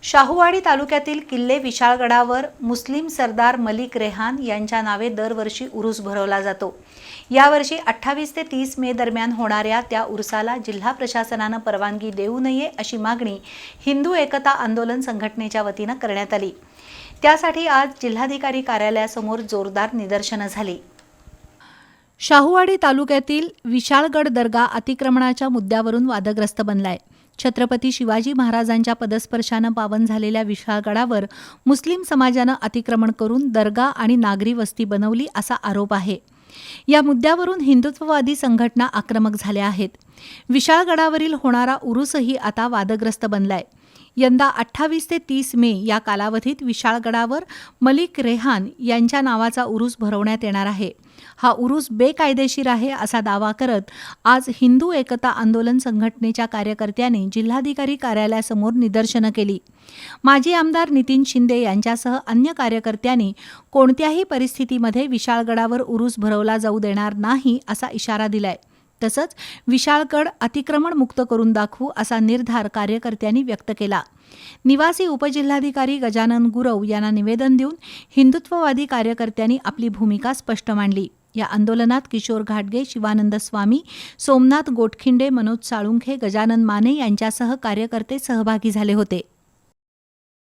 शाहूवाडी तालुक्यातील किल्ले विशाळगडावर मुस्लिम सरदार मलिक रेहान यांच्या नावे दरवर्षी उरूस भरवला जातो। यावर्षी 28 ते 30 मे दरम्यान होणाऱ्या त्या उरसाला जिल्हा प्रशासनाने परवानगी देऊ नये अशी मागणी हिंदू एकता आंदोलन संघटनेच्या वतीने करण्यात आली। त्यासाठी आज जिल्हाधिकारी कार्यालयासमोर जोरदार निदर्शने झाली। शाहूवाडी तालुक्यातील विशाळगड दर्गा अतिक्रमणाच्या मुद्द्यावरून वादग्रस्त बनलाय। छत्रपती शिवाजी महाराजांच्या पदस्पर्शानं पावन झालेल्या विशाळगडावर मुस्लिम समाजानं अतिक्रमण करून दर्गा आणि नागरी वस्ती बनवली असा आरोप आहे। या मुद्द्यावरून हिंदुत्ववादी संघटना आक्रमक झाल्या आहेत। विशाळगडावरील होणारा उरूसही आता वादग्रस्त बनलाय। यंदा 28 ते 30 मे या कालावधीत विशाळगडावर मलिक रेहान यांच्या नावाचा उरूस भरवण्यात येणार आहे। हा उरूस बेकायदेशीर आहे असा दावा करत आज हिंदू एकता आंदोलन संघटनेच्या कार्यकर्त्यांनी जिल्हाधिकारी कार्यालयासमोर निदर्शने केली। माजी आमदार नितीन शिंदे यांच्यासह अन्य कार्यकर्त्यांनी कोणत्याही परिस्थितीमध्ये विशाळगडावर उरूस भरवला जाऊ देणार नाही असा इशारा दिलाय। तसंच विशाळगड अतिक्रमण मुक्त करून दाखवू असा निर्धार कार्यकर्त्यांनी व्यक्त केला। निवासी उपजिल्हाधिकारी गजानन गुरव यांना निवेदन देऊन हिंदुत्ववादी कार्यकर्त्यांनी आपली भूमिका स्पष्ट मांडली। या आंदोलनात किशोर घाटगे, शिवानंद स्वामी, सोमनाथ गोटखिंडे, मनोज साळुंखे, गजानन माने यांच्यासह कार्यकर्ते सहभागी झाले होते।